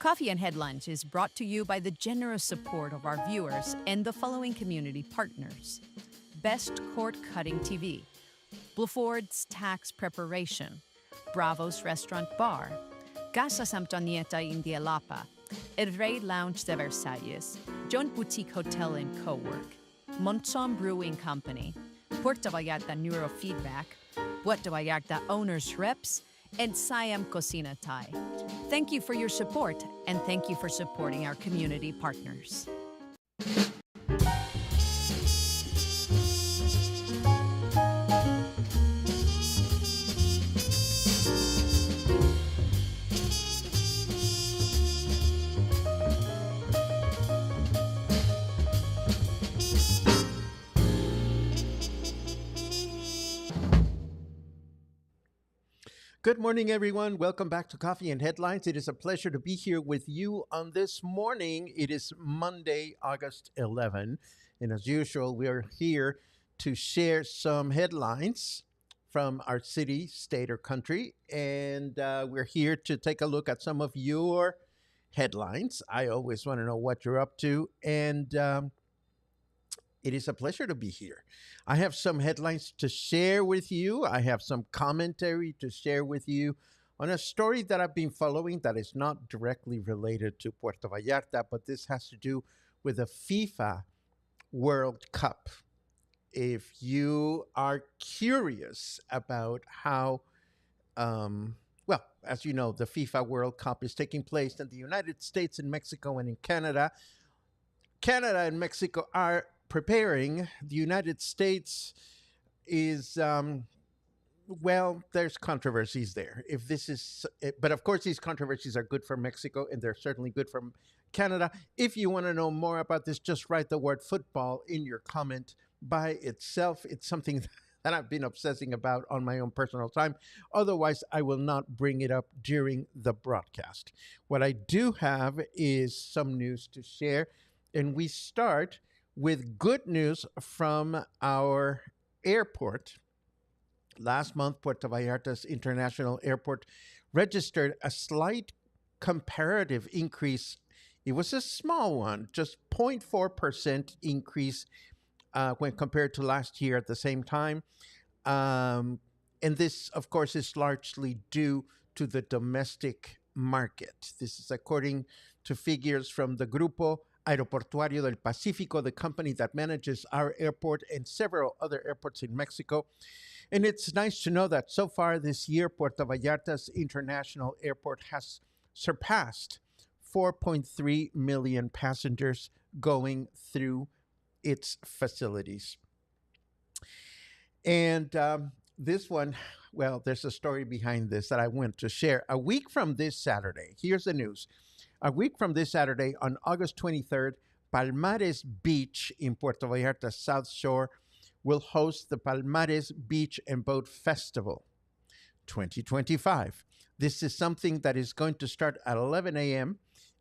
Coffee and Headlines is brought to you by the generous support of our viewers and the following community partners: Best Court Cutting TV, Bluford's Tax Preparation, Bravo's Restaurant Bar, Casa Samtonieta India Lapa, El Rey Lounge de Versalles, John Boutique Hotel and Co-work, Montzon Brewing Company, Puerto Vallarta Neurofeedback, Puerto Vallarta Owners Reps, and Siam Cocina Thai. Thank you for your support, and thank you for supporting our community partners. Good morning, everyone. Welcome back to Coffee and Headlines. It is a pleasure to be here with you on this morning. It is Monday, August 11. And as usual, we are here to share some headlines from our city, state, or country. And we're here to take a look at some of your headlines. I always want to know what you're up to. And it is a pleasure to be here. I have some headlines to share with you. I have some commentary to share with you on a story that I've been following that is not directly related to Puerto Vallarta, but this has to do with the FIFA World Cup. If you are curious about how, well, as you know, the FIFA World Cup is taking place in the United States, in Mexico, and in Canada. Canada and Mexico are preparing. The United States is, well, there's controversies there. If this is, but of course, these controversies are good for Mexico, and they're certainly good for Canada. If you want to know more about this, just write the word football in your comment by itself. It's something that I've been obsessing about on my own personal time. Otherwise, I will not bring it up during the broadcast. What I do have is some news to share, and we start with good news from our airport. Last month, Puerto Vallarta International Airport registered a slight comparative increase. It was a small one, just 0.4% increase when compared to last year at the same time. And this, of course, is largely due to the domestic market. This is according to figures from the Grupo Aeroportuario del Pacífico, the company that manages our airport and several other airports in Mexico. And it's nice to know that so far this year, Puerto Vallarta's International Airport has surpassed 4.3 million passengers going through its facilities. And this one, well, there's a story behind this that I want to share. A week from this Saturday, here's the news. A week from this Saturday, on August 23rd, Palmares Beach in Puerto Vallarta South Shore will host the Palmares Beach and Boat Festival 2025. This is something that is going to start at 11 a.m.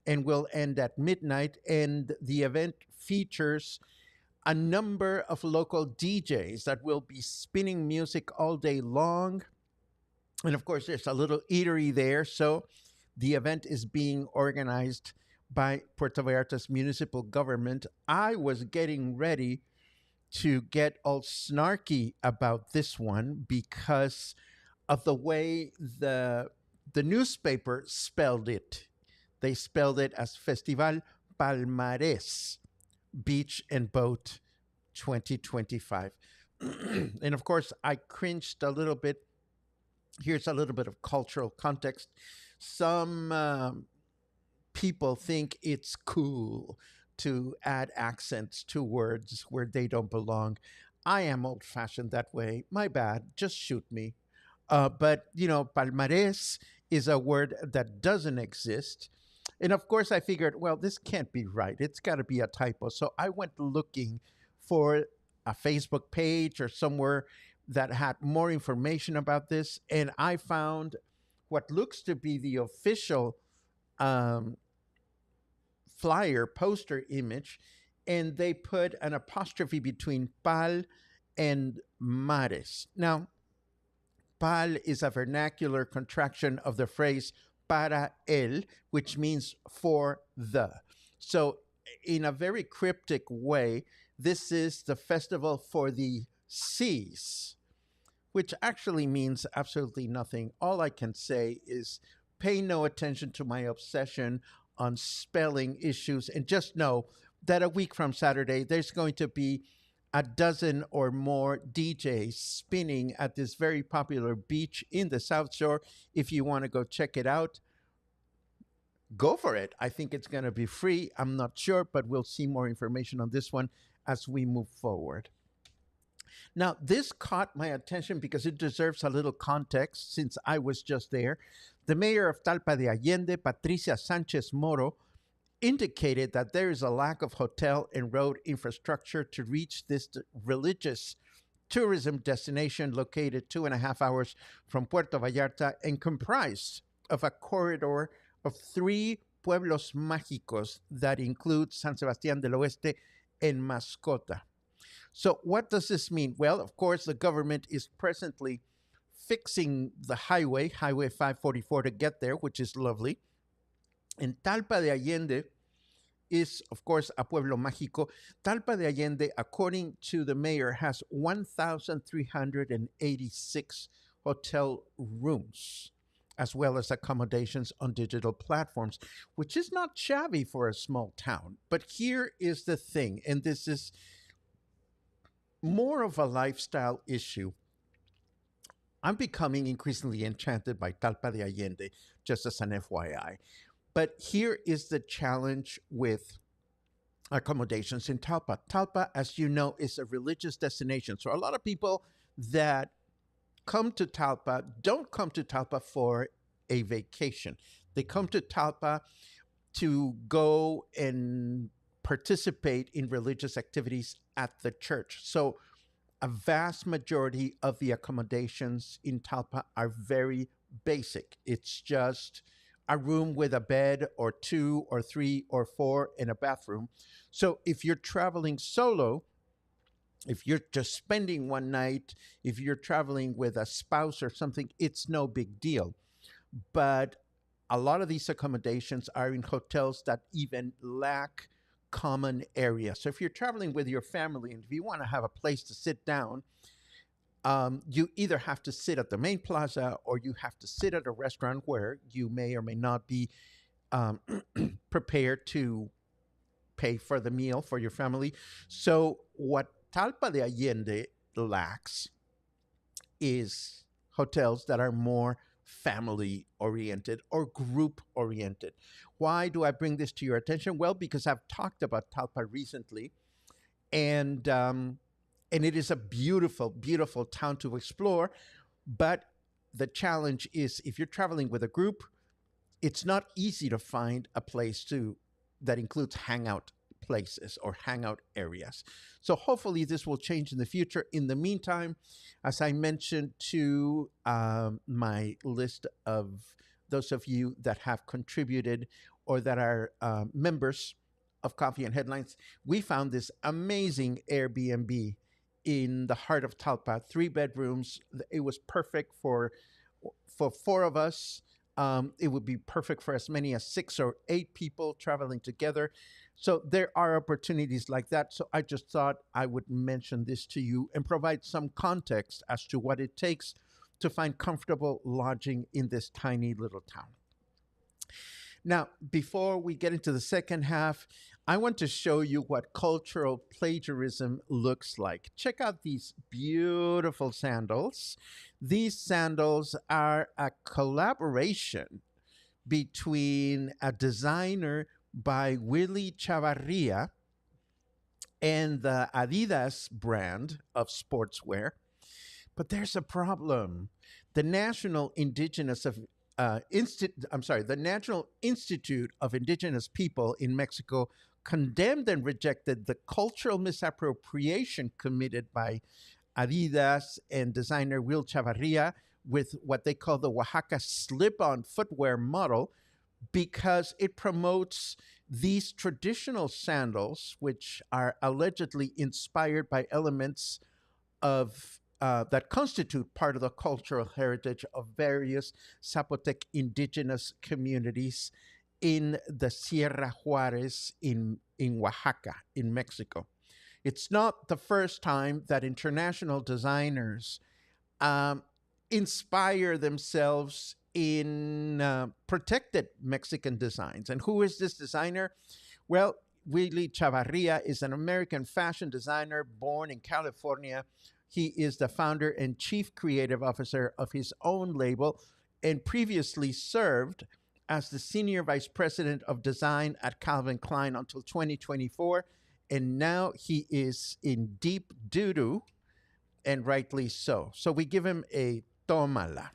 and will end at midnight, and the event features a number of local DJs that will be spinning music all day long. And of course, there's a little eatery there, so the event is being organized by Puerto Vallarta's municipal government. I was getting ready to get all snarky about this one because of the way the newspaper spelled it. They spelled it as Festival Palmarés Beach and Boat 2025. And of course, I cringed a little bit. Here's a little bit of cultural context. Some people think it's cool to add accents to words where they don't belong. I am old-fashioned that way. My bad. Just shoot me. But, you know, palmarés is a word that doesn't exist. And of course, I figured, well, this can't be right. It's got to be a typo. So I went looking for a Facebook page or somewhere that had more information about this. And I found what looks to be the official flyer poster image, and they put an apostrophe between pal and mares. Now, pal is a vernacular contraction of the phrase para el, which means for the. So, in a very cryptic way, this is the festival for the seas, which actually means absolutely nothing. All I can say is pay no attention to my obsession on spelling issues and just know that a week from Saturday, there's going to be a dozen or more DJs spinning at this very popular beach in the South Shore. If you want to go check it out, go for it. I think it's going to be free. I'm not sure, but we'll see more information on this one as we move forward. Now, this caught my attention because it deserves a little context since I was just there. The mayor of Talpa de Allende, Patricia Sanchez Moro, indicated that there is a lack of hotel and road infrastructure to reach this religious tourism destination located 2.5 hours from Puerto Vallarta and comprised of a corridor of 3 pueblos mágicos that include San Sebastián del Oeste and Mascota. So, what does this mean? Well, of course, the government is presently fixing the Highway 544, to get there, which is lovely. And Talpa de Allende is, of course, a pueblo mágico. Talpa de Allende, according to the mayor, has 1,386 hotel rooms, as well as accommodations on digital platforms, which is not shabby for a small town. But here is the thing, and this is more of a lifestyle issue. I'm becoming increasingly enchanted by Talpa de Allende, just as an FYI. But here is the challenge with accommodations in Talpa. Talpa, as you know, is a religious destination. So a lot of people that come to Talpa don't come to Talpa for a vacation. They come to Talpa to go and participate in religious activities at the church. So a vast majority of the accommodations in Talpa are very basic. It's just a room with a bed or 2 or 3 or 4 and a bathroom. So if you're traveling solo, if you're just spending one night, if you're traveling with a spouse or something, it's no big deal. But a lot of these accommodations are in hotels that even lack common areas. So if you're traveling with your family and if you want to have a place to sit down, you either have to sit at the main plaza or you have to sit at a restaurant where you may or may not be prepared to pay for the meal for your family. So what Talpa de Allende lacks is hotels that are more family oriented or group oriented. Why do I bring this to your attention? Well, because I've talked about Talpa recently, and it is a beautiful, beautiful town to explore. But the challenge is if you're traveling with a group, it's not easy to find a place that includes hangout places or hangout areas. So hopefully this will change in the future. In the meantime, as I mentioned to my list of those of you that have contributed or that are members of Coffee and Headlines, we found this amazing Airbnb in the heart of Talpa, 3 bedrooms. It was perfect for 4 of us. It would be perfect for as many as 6 or 8 people traveling together. So there are opportunities like that. So I just thought I would mention this to you and provide some context as to what it takes to find comfortable lodging in this tiny little town. Now, before we get into the second half, I want to show you what cultural plagiarism looks like. Check out these beautiful sandals. These sandals are a collaboration between a designer by Willie Chavarria and the Adidas brand of sportswear. But there's a problem. The National National Institute of Indigenous People in Mexico condemned and rejected the cultural misappropriation committed by Adidas and designer Will Chavarria with what they call the Oaxaca slip-on footwear model, because it promotes these traditional sandals, which are allegedly inspired by elements of that constitute part of the cultural heritage of various Zapotec indigenous communities in the Sierra Juarez in Oaxaca, in Mexico. It's not the first time that international designers um, inspire themselves in protected Mexican designs. And who is this designer? Well, Willie Chavarria is an American fashion designer born in California. He is the founder and chief creative officer of his own label and previously served as the senior vice president of design at Calvin Klein until 2024. And now he is in deep doo doo, and rightly so. So we give him a tomala.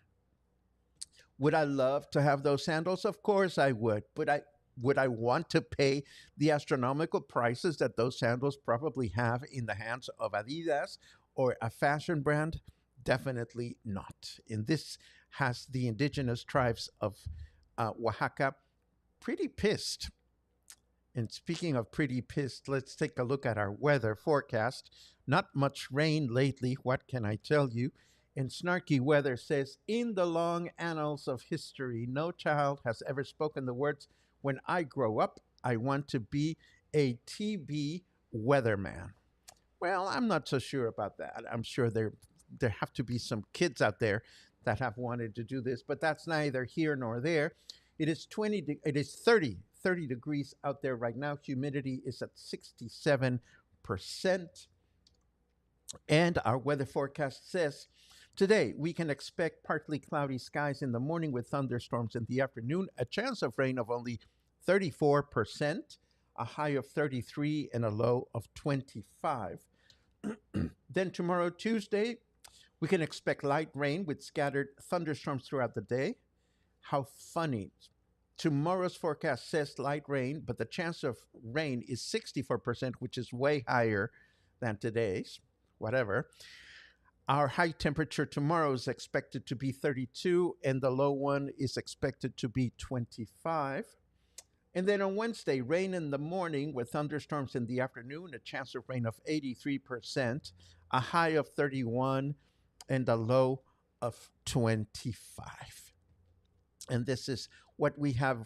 Would I love to have those sandals? Of course I would. But would I want to pay the astronomical prices that those sandals probably have in the hands of Adidas or a fashion brand? Definitely not. And this has the indigenous tribes of Oaxaca pretty pissed. And speaking of pretty pissed, let's take a look at our weather forecast. Not much rain lately, what can I tell you? And snarky weather says, in the long annals of history, no child has ever spoken the words, when I grow up, I want to be a TB weatherman. Well, I'm not so sure about that. I'm sure there have to be some kids out there that have wanted to do this, but that's neither here nor there. It is 30 degrees out there right now. Humidity is at 67%. And our weather forecast says today we can expect partly cloudy skies in the morning with thunderstorms in the afternoon, a chance of rain of only 34%, a high of 33 and a low of 25. Then tomorrow, Tuesday, we can expect light rain with scattered thunderstorms throughout the day. How funny. Tomorrow's forecast says light rain, but the chance of rain is 64%, which is way higher than today's. Whatever. Our high temperature tomorrow is expected to be 32, and the low one is expected to be 25. And then on Wednesday, rain in the morning with thunderstorms in the afternoon, a chance of rain of 83%, a high of 31, and a low of 25. And this is what we have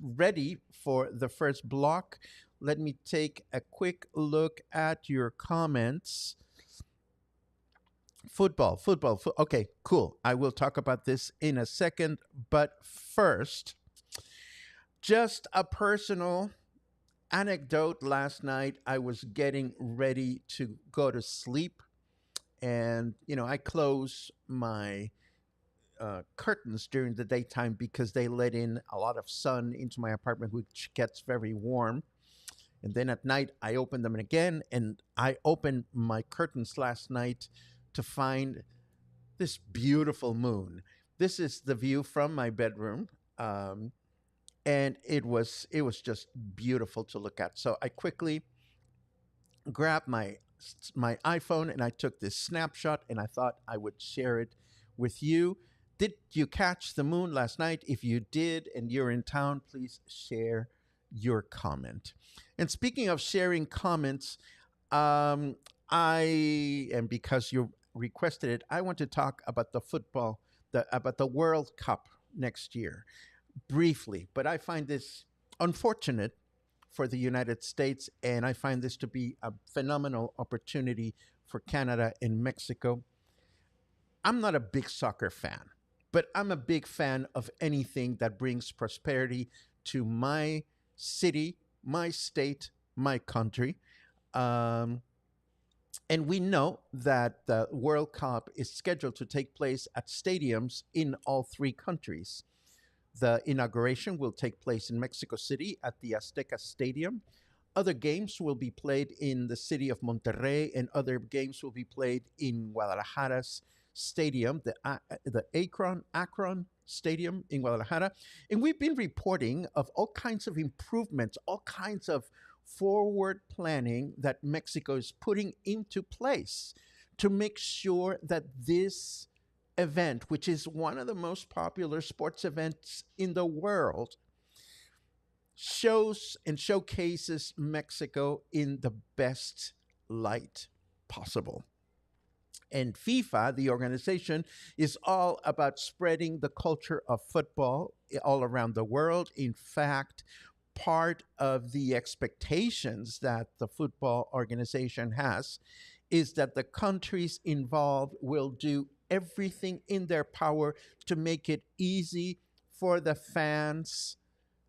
ready for the first block. Let me take a quick look at your comments. Football. Okay, cool. I will talk about this in a second. But first, just a personal anecdote. Last night, I was getting ready to go to sleep. And, I close my curtains during the daytime because they let in a lot of sun into my apartment, which gets very warm. And then at night, I open them again. And I opened my curtains last night to find this beautiful moon. This is the view from my bedroom. And it was just beautiful to look at. So I quickly grabbed my iPhone and I took this snapshot and I thought I would share it with you. Did you catch the moon last night? If you did and you're in town, please share your comment. And speaking of sharing comments, and because you requested it, I want to talk about the football, about the World Cup next year briefly. But I find this unfortunate for the United States, and I find this to be a phenomenal opportunity for Canada and Mexico. I'm not a big soccer fan, but I'm a big fan of anything that brings prosperity to my city, my state, my country. Um, and we know that the World Cup is scheduled to take place at stadiums in all three countries. The inauguration will take place in Mexico City at the Azteca Stadium. Other games will be played in the city of Monterrey, and other games will be played in Guadalajara's stadium, the Akron Stadium in Guadalajara. And we've been reporting of all kinds of improvements, all kinds of forward planning that Mexico is putting into place to make sure that this event, which is one of the most popular sports events in the world, shows and showcases Mexico in the best light possible. And FIFA, the organization, is all about spreading the culture of football all around the world. In fact, part of the expectations that the football organization has is that the countries involved will do everything in their power to make it easy for the fans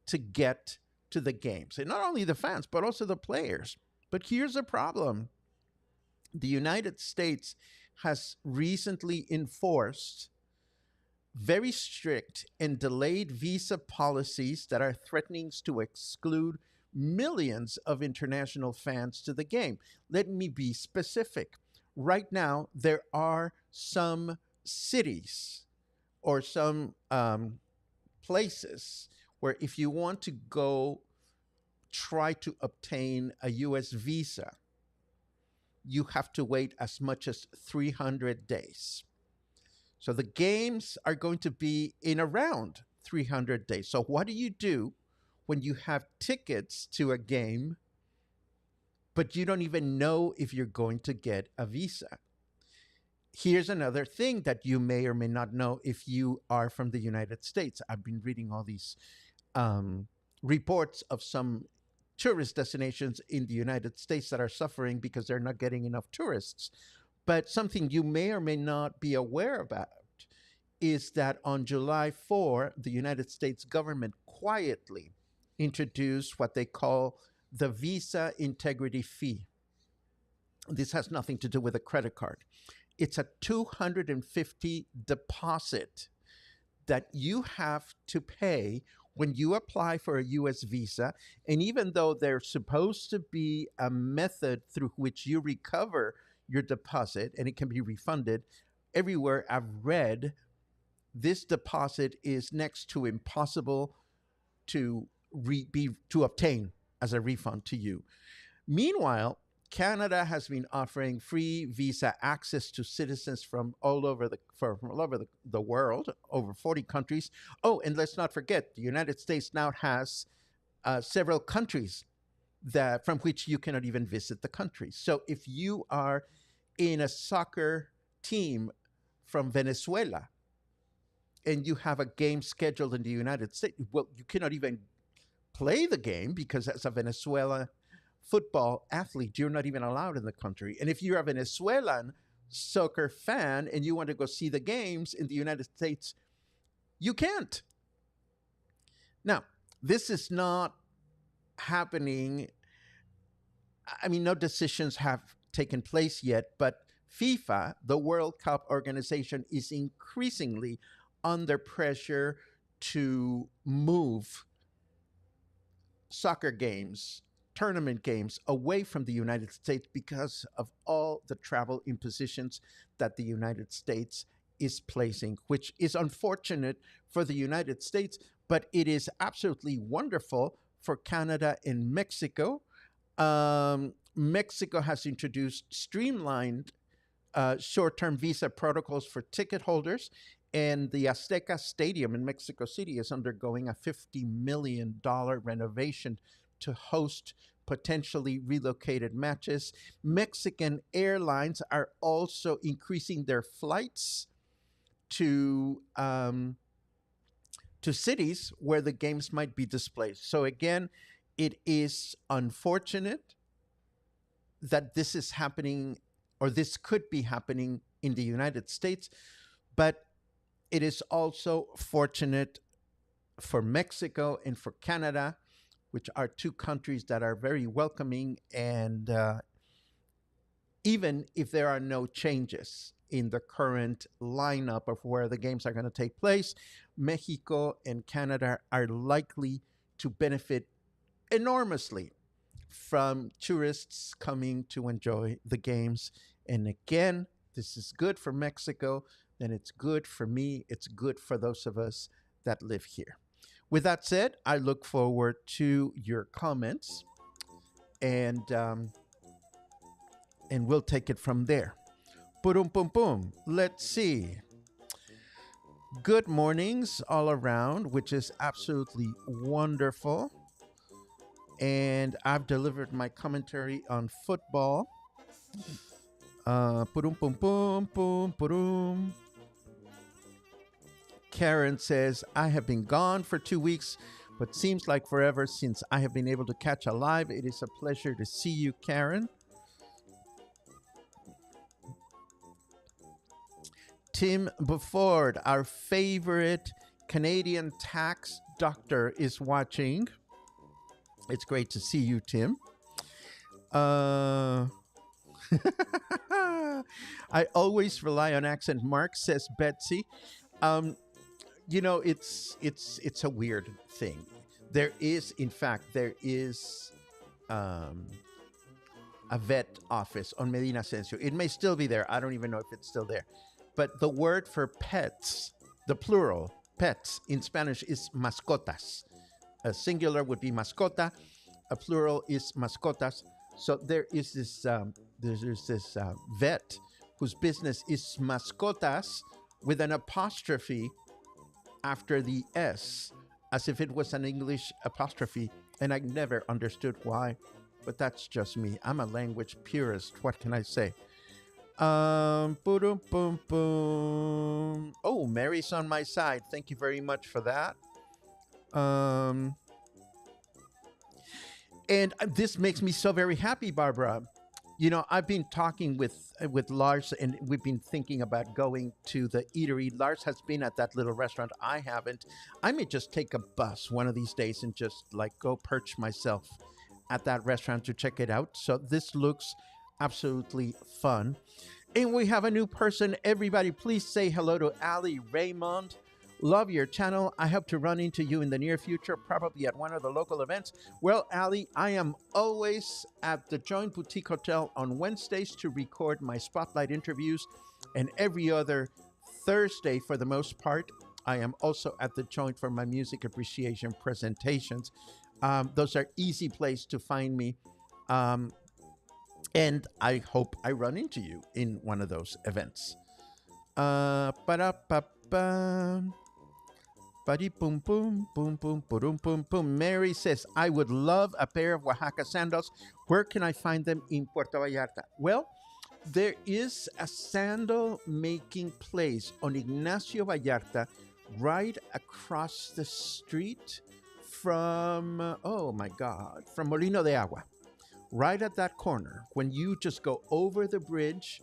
to get to the games. And not only the fans, but also the players. But here's the problem: the United States has recently enforced very strict and delayed visa policies that are threatening to exclude millions of international fans to the game. Let me be specific. Right now, there are some cities or some places where if you want to go try to obtain a US visa, you have to wait as much as 300 days. So the games are going to be in around 300 days. So what do you do when you have tickets to a game, but you don't even know if you're going to get a visa? Here's another thing that you may or may not know if you are from the United States. I've been reading all these reports of some tourist destinations in the United States that are suffering because they're not getting enough tourists. But something you may or may not be aware about is that on July 4, the United States government quietly introduced what they call the visa integrity fee. This has nothing to do with a credit card. It's a $250 deposit that you have to pay when you apply for a US visa. And even though there's supposed to be a method through which you recover your deposit and it can be refunded, everywhere I've read, this deposit is next to impossible to to obtain as a refund to you. Meanwhile, Canada has been offering free visa access to citizens from all over the world, over 40 countries. Oh, and let's not forget, the United States now has several countries that from which you cannot even visit the country. So if you are in a soccer team from Venezuela and you have a game scheduled in the United States, well, you cannot even play the game because as a Venezuela football athlete, you're not even allowed in the country. And if you're a Venezuelan soccer fan and you want to go see the games in the United States, you can't. Now, this is not happening. I mean, no decisions have taken place yet, but FIFA, the World Cup organization, is increasingly under pressure to move soccer games, tournament games away from the United States because of all the travel impositions that the United States is placing, which is unfortunate for the United States, but it is absolutely wonderful for Canada and Mexico. Mexico has introduced streamlined short-term visa protocols for ticket holders, and the Azteca Stadium in Mexico City is undergoing a $50 million renovation to host potentially relocated matches. Mexican airlines are also increasing their flights to cities where the games might be displayed. So again, it is unfortunate that this is happening, or this could be happening in the United States, but it is also fortunate for Mexico and for Canada, which are two countries that are very welcoming. And even if there are no changes in the current lineup of where the games are going to take place, Mexico and Canada are likely to benefit enormously from tourists coming to enjoy the games. And again, this is good for Mexico, then it's good for me, it's good for those of us that live here. With that said, I look forward to your comments, and we'll take it from there. Boom, boom, boom. Let's see. Good mornings all around, which is absolutely wonderful. And I've delivered my commentary on football. Purum pum pum pum purum. Karen says, I have been gone for 2 weeks, but seems like forever since I have been able to catch a live. It is a pleasure to see you, Karen. Tim Bufford, our favorite Canadian tax doctor, is watching. It's great to see you, Tim. I always rely on accent marks, says Betsy. You know, it's a weird thing. There is, in fact, a vet office on Medina Ascencio. It may still be there. I don't even know if it's still there. But the word for pets, the plural, pets in Spanish is mascotas. A singular would be mascota. A plural is mascotas. So there is this there's this vet whose business is mascotas with an apostrophe after the S, as if it was an English apostrophe, and I never understood why, but that's just me. I'm a language purist. What can I say? Boom, boom, boom. Oh, Mary's on my side. Thank you very much for that. And this makes me so very happy, Barbara. You know, I've been talking with Lars, and we've been thinking about going to the eatery. Lars has been at that little restaurant. I haven't. I may just take a bus one of these days and just like go perch myself at that restaurant to check it out. So this looks absolutely fun. And we have a new person. Everybody, please say hello to Ali Raymond. Love your channel. I hope to run into you in the near future, probably at one of the local events. Well, Ali, I am always at the Joint Boutique Hotel on Wednesdays to record my spotlight interviews, and every other Thursday, for the most part, I am also at the Joint for my music appreciation presentations. Those are easy places to find me. And I hope I run into you in one of those events. Ba-da-ba-ba. Buddy boom boom boom boom boom boom boom. Mary says, I would love a pair of Oaxaca sandals. Where can I find them in Puerto Vallarta? Well, there is a sandal making place on Ignacio Vallarta right across the street from, oh my God, from Molino de Agua. Right at that corner, when you just go over the bridge,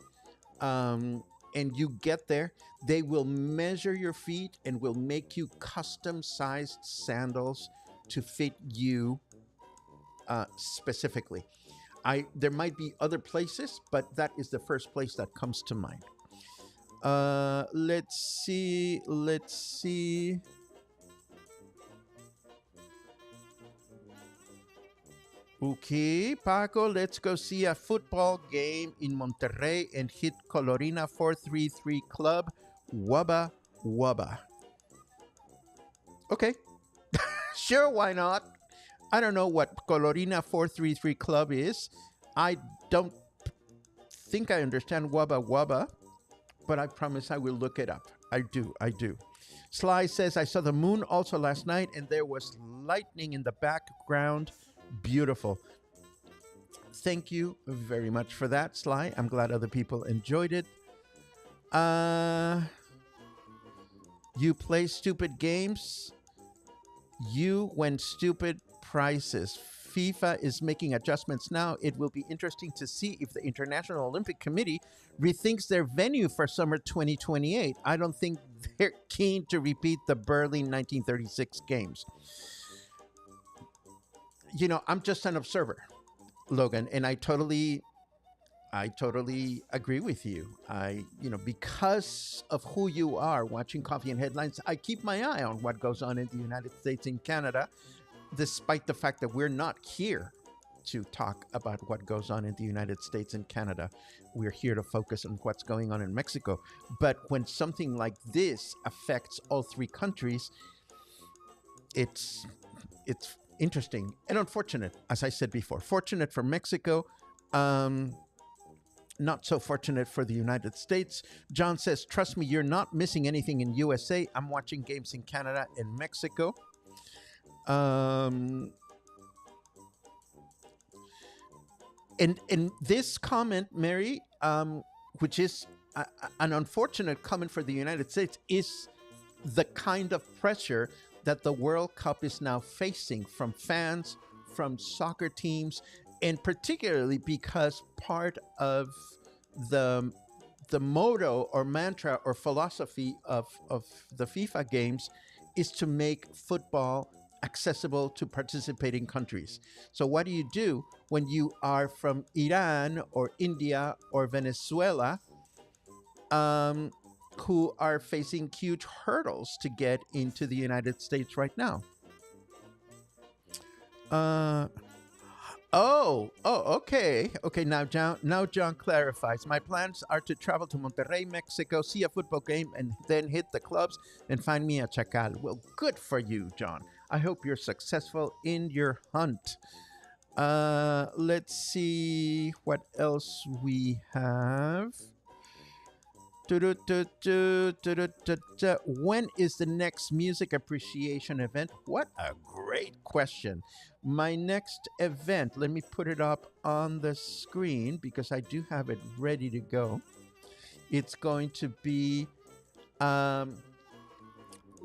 and you get there, they will measure your feet and will make you custom-sized sandals to fit you specifically. There might be other places, but that is the first place that comes to mind. Let's see. Okay, Paco, let's go see a football game in Monterrey and hit Colorina 433 Club. Wubba wubba. Okay. Sure, why not? I don't know what Colorina 433 Club is. I don't think I understand wubba wubba, but I promise I will look it up. I do. Sly says, I saw the moon also last night, and there was lightning in the background. Beautiful. Thank you very much for that, Sly. I'm glad other people enjoyed it. You play stupid games. You win stupid prizes. FIFA is making adjustments now. It will be interesting to see if the International Olympic Committee rethinks their venue for summer 2028. I don't think they're keen to repeat the Berlin 1936 games. You know, I'm just an observer, Logan, and I totally agree with you. Because of who you are watching Coffee and Headlines, I keep my eye on what goes on in the United States and Canada, despite the fact that we're not here to talk about what goes on in the United States and Canada. We're here to focus on what's going on in Mexico. But when something like this affects all three countries, it's interesting and unfortunate, as I said before. Fortunate for Mexico, not so fortunate for the United States. John says, trust me, you're not missing anything in USA. I'm watching games in Canada and Mexico. And this comment, Mary, which is an unfortunate comment for the United States, is the kind of pressure that the World Cup is now facing from fans, from soccer teams, and particularly because part of the motto or mantra or philosophy of the FIFA games is to make football accessible to participating countries. So what do you do when you are from Iran or India or Venezuela, who are facing huge hurdles to get into the United States right now? Okay. Now John clarifies. My plans are to travel to Monterrey, Mexico, see a football game, and then hit the clubs and find me a chacal. Well, good for you, John. I hope you're successful in your hunt. Let's see what else we have. When is the next music appreciation event? What a great question. My next event, let me put it up on the screen because I do have it ready to go. It's going to be,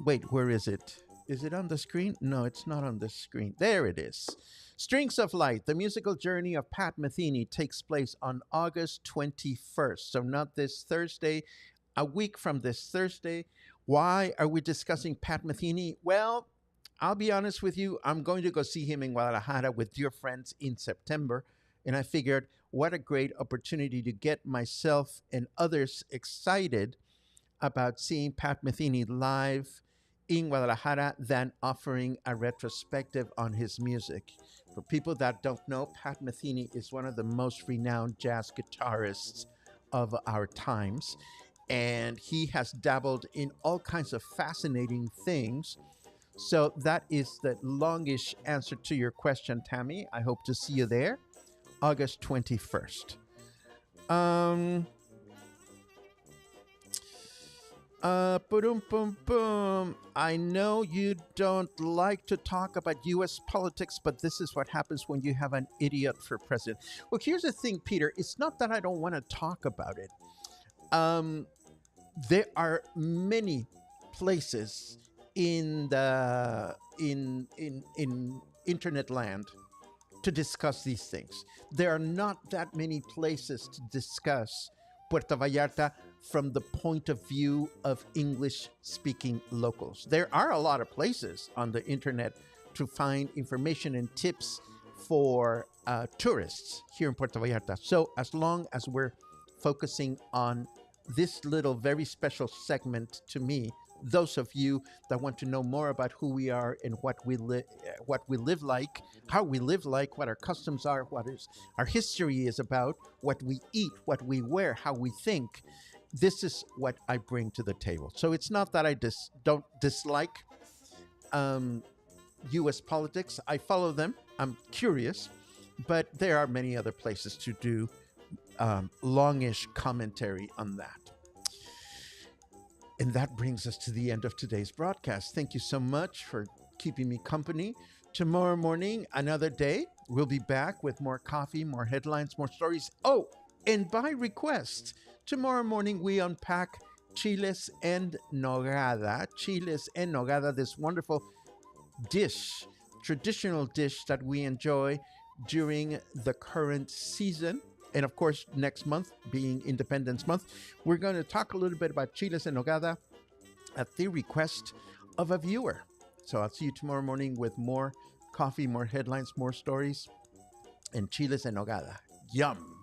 wait, where is it? Is it on the screen? No, it's not on the screen. There it is. Strings of Light, the musical journey of Pat Metheny, takes place on August 21st. So not this Thursday, a week from this Thursday. Why are we discussing Pat Metheny? Well, I'll be honest with you. I'm going to go see him in Guadalajara with dear friends in September. And I figured what a great opportunity to get myself and others excited about seeing Pat Metheny live in Guadalajara than offering a retrospective on his music. For people that don't know, Pat Metheny is one of the most renowned jazz guitarists of our times, and he has dabbled in all kinds of fascinating things. So that is the longish answer to your question, Tammy. I hope to see you there, August 21st. I know you don't like to talk about U.S. politics, but this is what happens when you have an idiot for president. Well, here's the thing, Peter. It's not that I don't want to talk about it. There are many places in the in internet land to discuss these things. There are not that many places to discuss Puerto Vallarta from the point of view of English-speaking locals. There are a lot of places on the internet to find information and tips for tourists here in Puerto Vallarta. So as long as we're focusing on this little very special segment, to me, those of you that want to know more about who we are and what we live like, how we live like, what our customs are, what is our history is about, what we eat, what we wear, how we think, this is what I bring to the table. So it's not that I don't dislike U.S. politics. I follow them. I'm curious, but there are many other places to do longish commentary on that. And that brings us to the end of today's broadcast. Thank you so much for keeping me company. Tomorrow morning, another day. We'll be back with more coffee, more headlines, more stories. Oh, and by request, tomorrow morning we unpack chiles en nogada. Chiles en nogada, this wonderful dish, traditional dish that we enjoy during the current season. And of course, next month being Independence Month, we're going to talk a little bit about chiles en nogada at the request of a viewer. So I'll see you tomorrow morning with more coffee, more headlines, more stories, and chiles en nogada. Yum.